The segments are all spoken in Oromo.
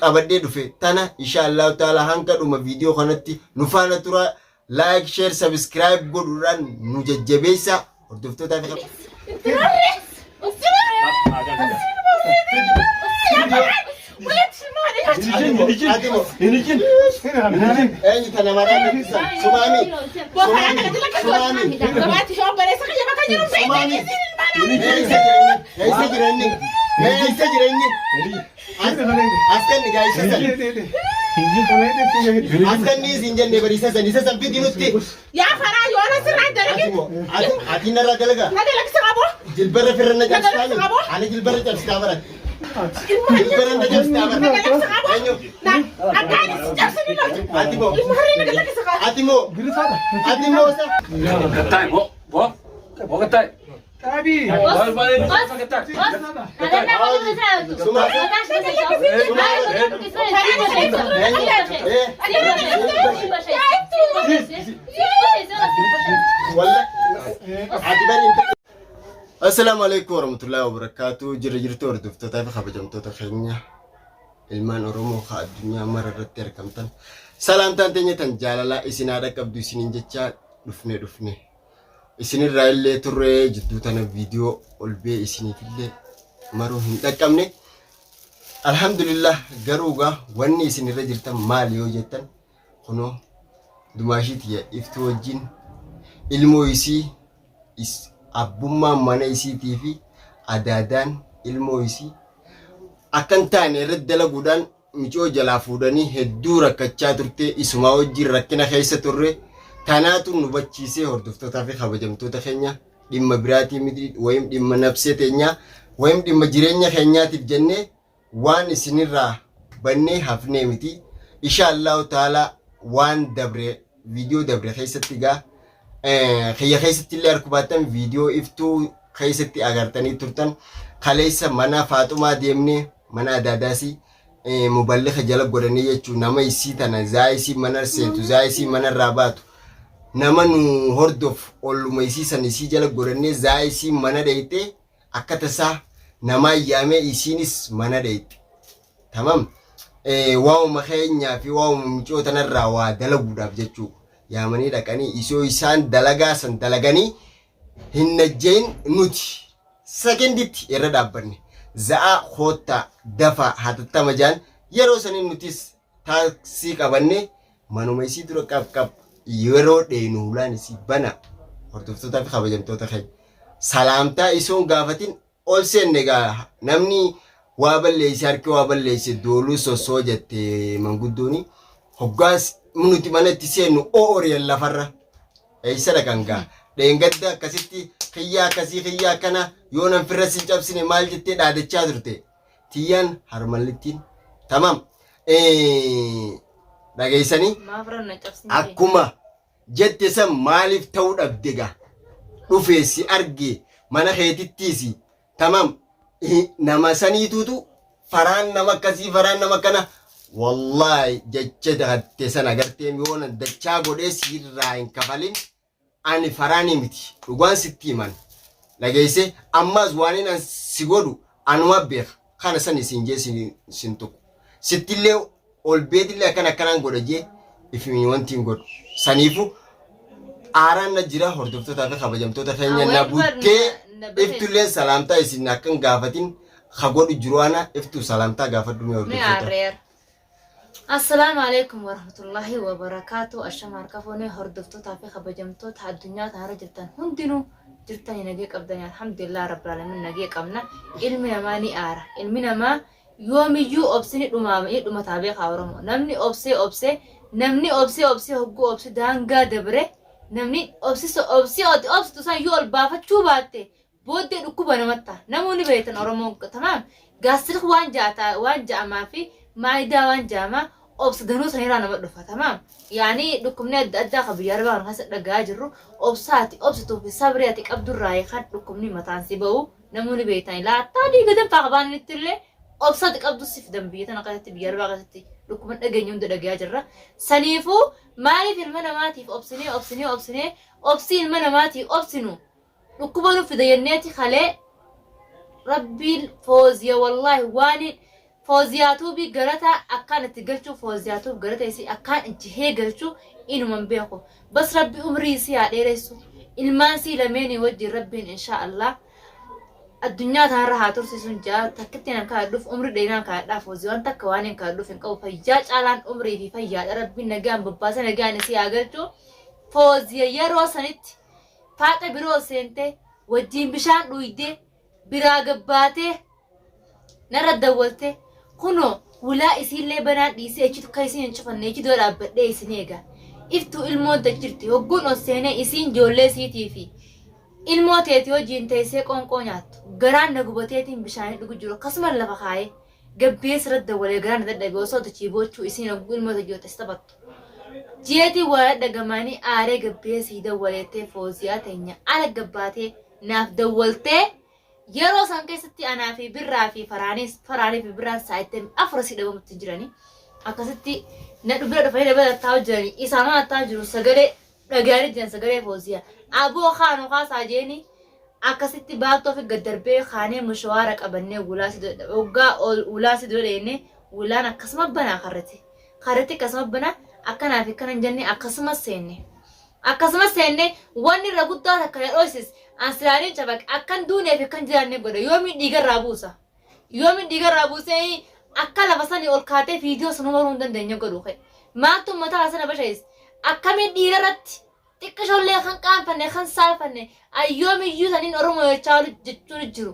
qabadee dhufe tana inshallah taala hanga dhuma video kanatti nu faana tura like share subscribe godhuudhaan nu jajjabeessa hordoftoota Askan guys, askan ni sinjan ne bari sasan isa sampi dinutti ya fara yo ana sirra dalage ati nara dalaga dalage sagabo jilbara firna jabstani ani jilbara jabstabara jilbara jabstabara dalage sagabo na agani jabsani lo atimo imharina dalage sagabo atimo atimo sa Katai, bo katai. Tabi. Bal bal ini katai. Assalamu alaikum warahmatullahi wabarakatuh. Jirtu hordoftoota fi kabajamtoota keenya ilmaan Oromoo ka addunyaa mararratti argamtan salaamtaan teenya tan jaalala isin haadha qabdu isinin jecha dhufne isinirraa illee turre jidduu tana viidiyoo olbee isiniifillee maruu hin dhaqqabne alhamdulillah garuugaa wanni isinirra jirtan maali yoo jettan kunoo dumaashiitiya iftuu wajjin ilmoo isii abbummaan mana isiitii fi adaadaan ilmoo isii akkan taane irratti dalaguudhaan micoo jalaa fuudhanii hedduu rakkachaa turte isumaa wajjin rakkina keessa turre tanaatu nu bachiisee hordoftootaa fi kabajamtoota keenya dhimma biraatii miti wayim dhimma nafsee teenya wayim dhimma jireenya keenyaatiif jennee waan isinirraa bannee hafnee miti inshallah taala waan dabre viidiyoo dabre keessatti gaa khiyya keessatti illee arkubaatan viidiyoo iftuu keessatti agartanii turtan kaleessa mana Faaxumaa deemnee mana Adaadaasi muballiqa jala godhanii jechuun nama isii tana zaayisii mana seentu zaayisii mana irraa baatu nama nu hordof olluma isii san isii jala godhannee zaayisii mana dheeyte akka tasaa nama yaamee isiinis mana dheeyte tamam waa'uma keenyaa fi waa'uma micoo tanarraa waa dalaguudhaaf jechuu yaamanii dhaqanii isoo isaan dalagaa san dalaganii hin najjeen nuti sekenditti irra dhaabbanne za'a hoota dafa hatattama jaan yeroo sanin nutis taaksii qabanne manuma isii dura qab yeroo dheenu hulaan isii bana hordoftoota fi kabajamtoota keenya salaamtaa isoon gaafatin ol seenne gaa namni waa balleessi harki waa balleessi dooluu sossoo jette manguddooni hoggaas nuti mana itti seennu ooriyaan lafarra eessa dhaqan gaa dheengadda akkasitti kiyyaa akkasii kiyyaa akkana yoo nan firra sin cabsine maal jettee dhaadachaa turte tiyyaan harmallittiin tamam dhageessanii akkuma jette san maaliif ta'uu dhabde gaa dhufee si arge mana keetittiisi tamam nama saniituutu faraan nama akkasii faraan nama kana wallahi jecha dhatte san agartee yoo nan dachaa godhee sirraa hin kafalin ani faraani miti dhugaan sitti himan dhageesse ammas waan inni si godhu anuma beeka kana san isin jee sin tuqu sittillee ol beedillee akkanaan godha jee ifimi wantiin godhu saniifu aaraan na jira hordoftoota fi kabajamtoota keenya na buttee iftullee salaamtaa isin akkan gaafatin ha godhu jiru ana iftu salaamtaa gaafadhu mee hordoftoota السلام عليكم ورحمة الله وبركاته. الشمار كفوني هردفتو في خبجمتو الدنيا تعرف جبتان هندينو جبتان ينجيك أبداني الحمد لله رب العالمين نجيك أبنا علمنا ما نيارة علمنا ما يوم يجو أبسني لما تابع خاورمو نمني أبسي نمني أبسي هجو أبسي دانجا دبره نمني أبسي تسان يو البافة شو باتة بودي ركوبة نمتا نموني بيتن أرمو تمام قاسرخ وان جا ما في مايدا وان جاما أبس دنوس هيرانا مدفع تمام يعني لكم ند أداخ بياربا ونخاس دقاجرو أبس توفي صبرياتك عبد الرايخات لكم ني متانسيبو نموني بيتاني لا تادي قدم فاقبان نتلي أبساتك عبد السيف دنبيتا نقاتي بياربا قاتي لكم أجنيون دقاجرة سنيفو مالي في المناماتي في أبسي المناماتي أبسنو لكم في دينيتي خلي ربي الفوز يا والله واني fooziyaatu bi garata akkaan itti galchuu fooziyaatu garata isii akkaan injihee galchuu inuman beeku bas rabbi umrii isii haa dheeressu ilmaan sii lameenii wajjin rabbiin insha Allah addunyaa tanarra haa tursiisuun jaa takkittiin akka adduuf umrii dheerinaan kaadhaa foozii waan takka waan hin kaadhuuf hin qabu fayyaa caalaan umrii fi fayyaadha rabbiin nagaan babbaasa nagaan isii haa galchuu foozii yeroo sanitti faaxa biroo seentee wajjin bishaan dhuydee biraa gabbaatee narra dawwalte kuno wulaa isiillee banaan dhiisee echitu ka isin hin cufanne echitoo dhaabbadhee isin eega iftuu ilmoon jirti hogguun osseenee isiin ijoollee siitii fi ilmoo teetii wajjin teessee qoonqoo nyaattu garaan na gubateetiin bishaanii dhugu jiru akkasuma lafa kaayee gabbee sirratti dawwalee garaan na dadhabee osoo tachiibochuu isiin hogguu ilmoo tajjootes taphattu ji'eetii waa dhagamaanii aaree gabbee sii dawwaleettee fooziyaa teenya ala gabbaatee naaf dawwaltee yeroo san keessatti anaa fi birraa fi faraanii fi birraan saayitteen afur si dhabamutti jiranii akkasitti na dhubira dhufanii dabalataa jiranii isaan hataa jiru sagalee dhagaanii jiran sagalee fooziyaa aboo khaanuu khaasaa jeeni akkasitti baatoo fi gaddarbee khaanee mushawaara qabannee ulaasi dhodheenne ulaan akkasuma banaa karrati akkasuma banaa akkanaa fi akkanan jennee akkasumas seenne wanni irra guddaa takka dho'isis ansiraaniin cabaq akkan duunee fi akkan jiraanne godha yoomiin dhiigarraa buusee akka lafa sanii ol kaatee viidiyoo sun umaruu hin dandeenye godhu ka'e maattuu mataa sana bashaayis akkamiin dhiira irratti xiqqaa shollee kan qaanfanne kan saalfanne ayyoomiyyuu saniin oromoo jechaa jechuun jiru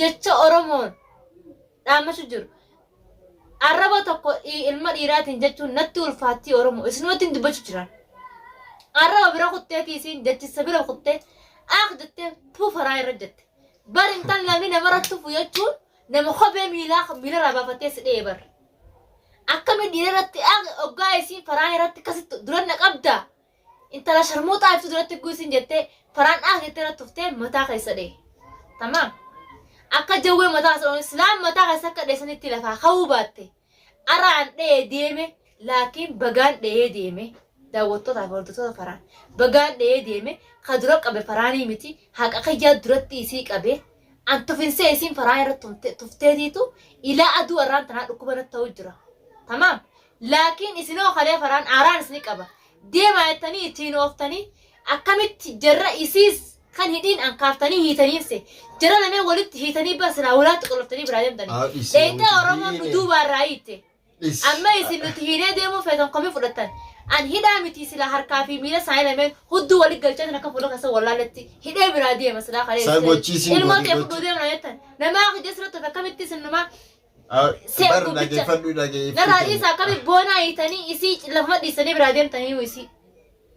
jecha oromoon dhaammachu jiru arraba tokko ilma dhiiraatiin jechuun natti ulfaattii oromoo isinumatti dubbachuu jiran arraba bira kutteetii isiin jechisa bira kuttee jettee tuufaraa irra jette bari intan lamni namarratti tufu jechuun nama kophee miila rabaafattee si dhee bar akkamiin dhiira irratti oggaa isiin faraan irratti akkasitti duranna qabdaa intala sharmuuxaa ibsu duratti guusin jettee faraan jettee irratti tuftee mataa keessa dhee tamaam akka jawwee mataa keessa islaam mataa keessa akka dheessanitti lafaa ka'uu baatte araan dhee deeme laakiin bagaan dhee deeme daawwattootaaf hordoftoota faraan bagaan dhee deeme ka dura qabe faraanii miti haqa kayyaa duratti isii qabe an tufinsee isiin faraan irratti tufteetiitu ilaa aduu arraan tanaa dhukkuba natti ta'uu jira tamaam laakiin isinoo kalee faraan aaraan isini qaba deemaa jettanii ittiin ooftanii akkamitti jarra isiis kan hidhiin an kaaftanii hiitaniinse jarra lamee walitti hiitanii basiraa walaatti qoloftanii biraa deemtanii dheeytee oromoon nu duubaarraa hiitte amma isin nuti hiinee deemuu feetan komii fudhattan an hidhaa miti sila harkaa fi miila isaanii lameen hudduu walitti galchatan akka fuula keessa wallaaletti hidhee biraa deema silaa kalee ilmoo kee fudhuu deemna jettan namaa hojii sirratti akkamitti isin namaa bar dhageeffadhu narraa dhiisaa akkamitti boonaa hiitanii isii lafuma dhiisanii biraa deemtanii isii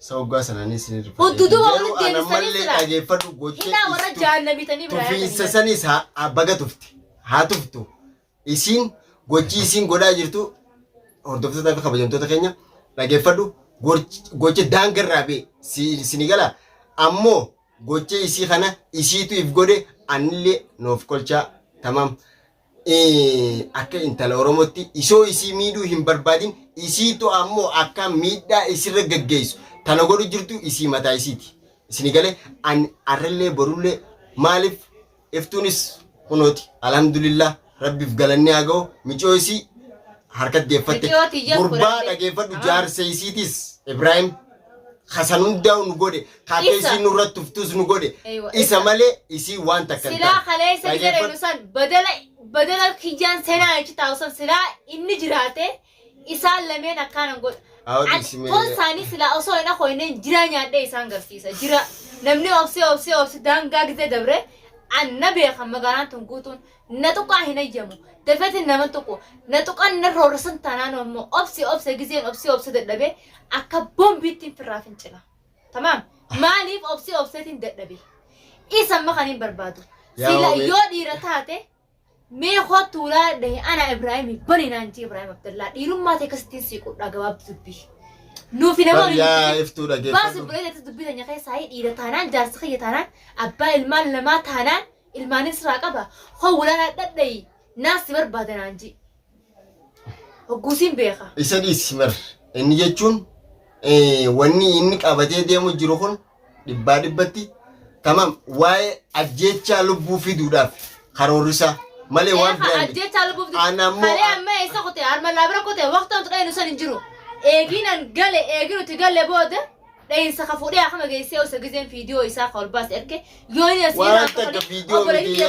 Sauggaa sanaanis ni rifate. Hudduduu walitti deebisanii mallee dhageeffadhu gochee hidhaa warra jaannabitanii biraa tufiinsa sanis baga tufti haa tuftu isiin gochi isiin godhaa jirtu hordoftootaa fi kabajamtoota keenya dhageeffadhu gocha daangarraa bee sini gala ammoo gocha isii kana isiitu if godhe anillee noof kolchaa tamam akka intala oromootti isoo isii miidhuu hin barbaadin isiitu ammoo akka miidhaa isirra gaggeessu tana godhu jirtu isii mataa isiiti isini galee arrellee borullee maaliif iftuunis kunooti alhamdulillah rabbiif galannee haa ga'u miicoo isii harkat deeffatte gurbaa dhageeffadhu jaarsa isiitis Ibrahim Hasan hundaa'u nu godhe kaakee isii nurratti tuftus nu godhe isa malee isii waan takka silaa kalee isa jedhe nusan badala kijaan seenaa jechi taa'usan silaa inni jiraate isaan lameen akkaanan godha Foon isaanii silaa osoo hin akhoineen jira nyaadhee isaan garsiisa jira namni obsee daangaa gisee dabre anna beekan magaalaan tun guutuun na tuqaa hin ayyamu dafeetiin nama tuqu na tuqaan na roorrisan taanaan ammoo obsee giseen obsee dadhabee akka boombiittiin firraa fincila tamaam maaliif obseetiin dadhabe isa amma kan hin barbaadu sila yoo dhiira taate mee hotuulaa dhahe ana Ibrahim bani naanti Ibrahim Abdullah dhiirummaa ta'e akkasittiin siiquudha gabaabdu dubbii nuufi nama yaa iftuudha baasi buleetti dubbii tanya keessaa dhiira taanaan jaarsa kiyya taanaan abbaa ilmaan lamaa taanaan ilmaanis irraa qaba howwulaan dhadhayi naasi barbaada naanji hogguusiin beeka isa dhiisi mar inni jechuun wanni inni qabatee deemu jiru kun dhibbatti tamam waa'ee ajjeechaa lubbuu fiduudhaaf karoorrisaa malee waan biraan ajjee caalbuuf Ana ammoo- kalee amma isa kute arma labra kute waqtaan tuqee nusan hin jiru eeginan gale eeginuti galle booda dhayinsa ka fuudhee akkama geessee osoo gizeen viidiyoo isaa ka ol baas erge yooni asii waan takka viidiyoo miti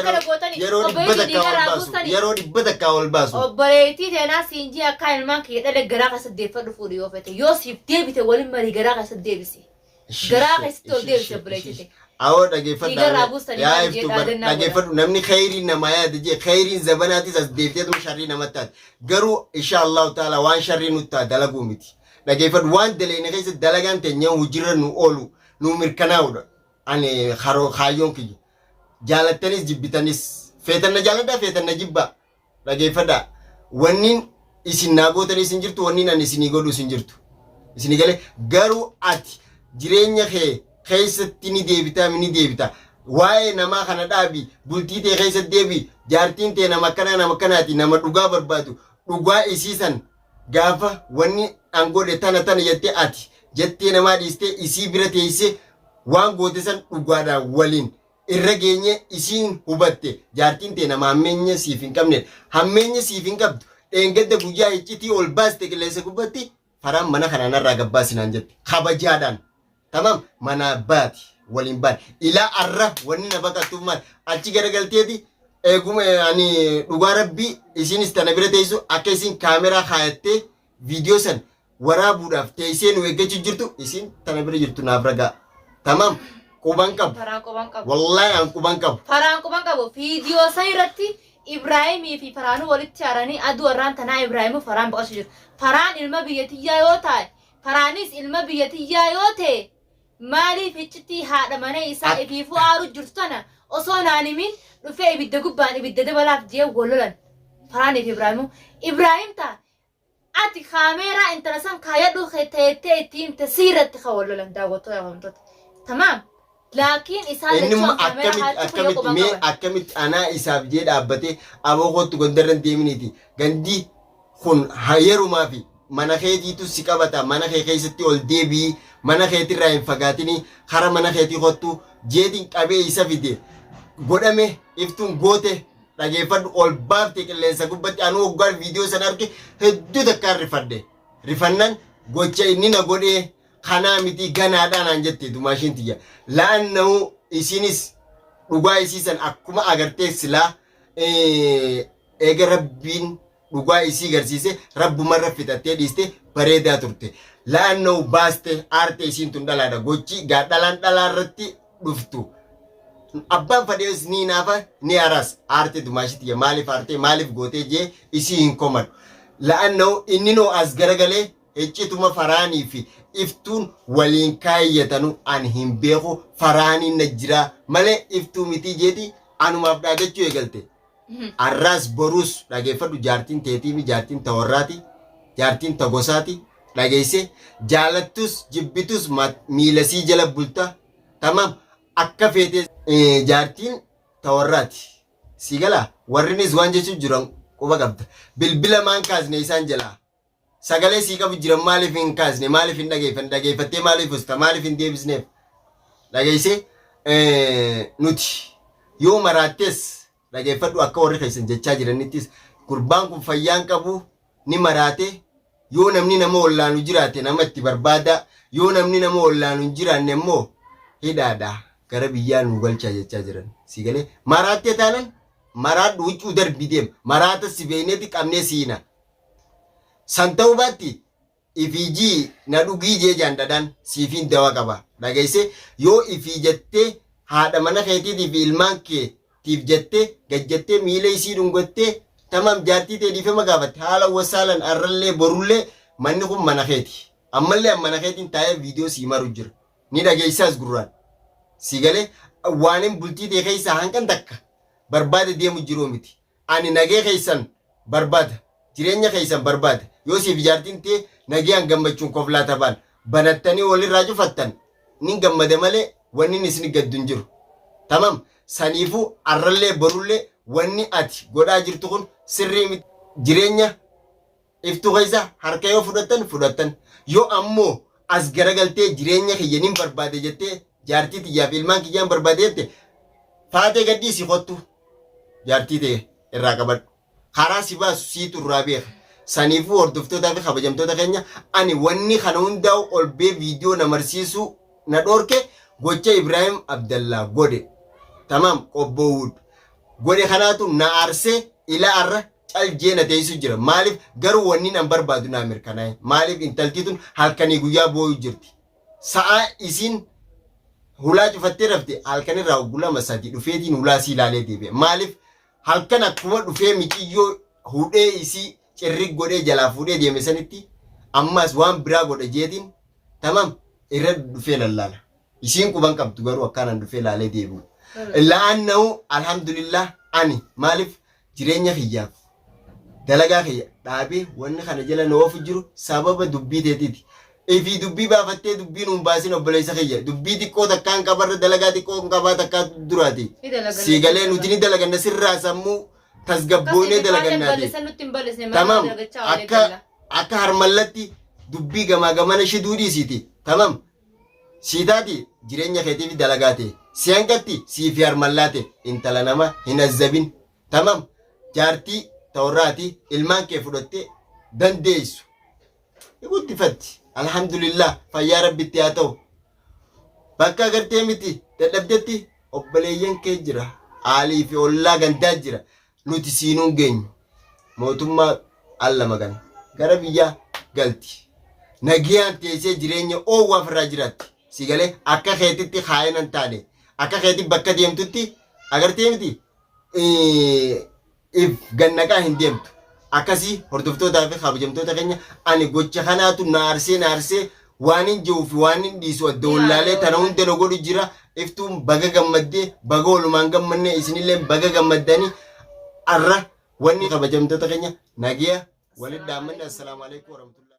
yeroo dhibba takka ol baasu obboleettii teenaa siinjii akka ilmaan kee dhale garaa keessa deeffadhu fuudhi yoo fete yoo siif deebite waliin marii garaa keessa deebise garaa keessatti ol deebise obboleettii awoo Dhiigarraa buustanii maal jedhaa dannaa dhageeffadhu namni khayriin namaa yaada jee khayriin zabanaatis as deebiteetuma sharrii namatti taate garuu insha Allahu ta'ala waan sharrii nutti ta'a dalaguu miti dhageeffadhu waan daleene keessa dalagaan teenya hujirra nu oolu nu mirkanaa'udha ani kaayyoon kiyya jaalattanis jibbitanis feetanna jaaladhaa feetanna jibbaa dhageeffadhaa wanniin isin naa gootanis hin jirtu wanniin ani isinii godhus hin jirtu isinii galee garuu ati jireenya kee keessatti ni deebita waa'ee namaa kana dhaabi bultii tee keessatti deebi jaartiin tee nama akkanaati nama dhugaa barbaadu dhugaa isiisan gaafa wanni angoodhe tana jettee ati jettee namaa dhiistee isii bira teessee waan goote san dhugaadhaan waliin irra geenye isiin hubatte jaartiin tee nama hammeenya siif hin qabne hammeenya siif hin qabdu dheengadda guyyaa iccitii ol baaste qilleensa gubbatti faraan mana kanarraa gabbaasinaan jette kabajaadhaan tamam mana baati waliin baati ilaa arra wanni na baqattuuf maal achi garagalteeti eeguma ani dhugaa rabbii isinis tana bira teessu akka isin kaameraa kaayattee viidiyoo san waraabuudhaaf teessee nu eeggachuu jirtu isin tana bira jirtu naaf ragaa tamam quban qabu wallaahi an quban qabu faraan quban qabu viidiyoo san irratti Ibraahimii fi Faraanuu walitti haaranii aduu warraan tanaa Ibraahimu Faraan baqachu jiru Faraan ilma biyyatiyyaa yoo ta'e Faraanis ilma biyyatiyyaa yoo ta'e maaliif iccitii haadha mana isaa ifiifuu aaruu jirtu tana osoo naan himin dhufee ibidda gubbaan ibidda dabalaaf jee walolan Faraaniif Ibraahim ta'a ati kaameeraa intala san kaayadhu teettee ittiin tasiirratti ka walolan daawwattoota hafamtoota tamaam laakiin isaan innuma akkamitti anaa isaaf jee dhaabbate abookoottu gondarran deeminiiti gandii kun hayerumaa fi mana keetiitu si qabata mana kee keessatti ol deebii mana keetirraa hin fagaatinii hara mana keetii kottu jeetiin qabee isa fide godhame iftuun goote dhageeffadhu ol baafte qilleensa gubbatti anuu waggaan viidiyoo sana arge hedduu takkaan rifannaan gocha inni na godhee kanaa miti ganaadhaan aan jette dumaashiin tiyya la'annahu isinis dhugaa isiisan akkuma agartee silaa eega rabbiin dhugaa isii garsiise rabbumarra fixattee dhiiste bareedaa turte la'annahu baaste aarte isiin tun dhalaadha gochi gaadhalaan dhalaarratti dhuftu abbaan fadhees ni naafa ni aras aarte dumaashii tiyya maaliif aarte maaliif gootee jee isii hin komadu la'annahu inni noo as garagalee eccituma faraanii fi iftuun waliin kaayyatanu an hin beeku faraaniin na jira malee iftuu miti jeeti anumaaf dhaagachuu eegalte arraas boruus dhageeffadhu jaartiin teetiimi jaartiin tawarraati jaartiin tagosaati dhageesse jaalattus jibbitus miilasii jala bulta tamam akka feete jaartiin tawarraati si gala warrinis waan jechuun jiran quba qabda bilbila maan kaasne isaan jalaa sagalee sii qabu jiran maaliif hin kaasne maaliif hin dhageeffattee maaliif usta maaliif hin deebisneef dhageesse nuti yoo maraattees dhageeffadhu akka warri keessan jechaa jiranittis gurbaan kun fayyaan qabu ni maraate yoo namni nama ollaanu jiraate nama itti barbaada yoo namni nama ollaanu hin jiraanne immoo hidhaadha gara biyyaa nu galchaa jechaa jiran si galee maraattee taanan maraadhu huccuu darbii deema maraata si beeyneeti qabnee siina san ta'uu baatti ifiijii na dhugii jee jaandadhaan siifiin dawa qaba dhageesse yoo ifii jettee haadha mana keetiitii fi ilmaan keetiif jettee gajjattee miila isii dhungattee tamam jaartii tee dhiifama gaafatte haala wasaalan arrallee borullee manni kun mana keeti ammallee mana keetiin taa'ee viidiyoo sii maru jira ni dhageessaas gurraan si galee waanin bultii tee keessaa hanqan takka barbaada deemu jiruu miti ani nagee keessan barbaada jireenya keessan barbaada yoo siif jaartiin tee nagee an gammachuun koflaa tabaan banattanii walirraa cufattan nin gammade malee wanni isin gaddu hin jiru tamam saniifuu arrallee borullee wanni ati godhaa jirtu kun sirrii jireenya iftuu keessa harka yoo fudhattan yoo ammoo as garagaltee jireenya kiyya nin barbaade jettee jaartii tiyyaa fi ilmaan kiyyaan barbaade jette faatee gaddii si kottu jaartii tee irraa qabadhu. Karaa si baasu siitu irraa beeka. Saniifuu hordoftootaa fi kabajamtoota keenya ani wanni kana hundaa'u ol bee viidiyoo na marsiisuu na dhorke gocha Ibrahim Abdallah godhe. Tamam qobboowud. Godhe kanaatu na aarsee ila arra caljee na teessu jira. Maaliif garuu wanni nan barbaadu na mirkanaa'e. Maaliif intalti tun halkanii guyyaa boo'uu jirti. Sa'a isiin hulaa cufattee rafte halkanirraa oggulama sadii dhufeetiin hulaa si ilaalee deebi'e. Maaliif halkan akkuma dhufee miqiyyoo hudhee isii cirrig godhee jalaa fuudhee deeme sanitti ammas waan biraa godhe jeetiin tamam irra dhufee lallaala. Isiin quban qabdu garuu akkanaan dhufee laalee deebi'u. La'aannahu alhamdulillah ani maaliif jireenya kiyyaaf dalagaa kiyya dhaabee wanni kana jala na oofu jiru sababa dubbii teetiiti. Ifi dubbii baafattee dubbiin hin baasin obboleessa kiyya. Dubbii xiqqoo takkaan qabarra dalagaa xiqqoo hin qabaa takkaa duraati. Siigalee nuti ni dalaganna sirraa sammuu tasgabboonee dalagannaati. Tamam akka harmallatti dubbii gamaa gamana shiduu dhiisiiti. Tamam siitaati jireenya keetiif dalagaa ta'e. Si hanqatti siifi harmallaate intala nama hin azzabin. Tamam jaartii ta'urraati ilmaan kee fudhattee dandeessu. Guttifatti. Alhamdulillah fayyaa rabbitti haa ta'u. Bakka agartee miti dadhabdetti obboleeyyan kee jira. Aalii fi ollaa gandaa jira. Nuti siinuun geenyu. Mootummaa alla magana. Gara biyyaa galti. Nagiyaan teessee jireenya oowwaaf irraa jiraatti. Si galee akka keetitti haayinan taane. Akka keetti bakka deemtutti agartee miti gannaqaa hin deemtu. Akkasii hordoftootaa fi kabajamtoota keenya ani gocha kanaatu na aarsee waan hin jiru fi waan hin dhiisu adda wallaalee tana hunda na godhu jira. Iftuun baga gammaddee baga walumaan gammanne isinillee baga gammaddanii arra wanni kabajamtoota keenya nagiya walitti dhaammanne. Assalaamu alaikum warahmatullahi.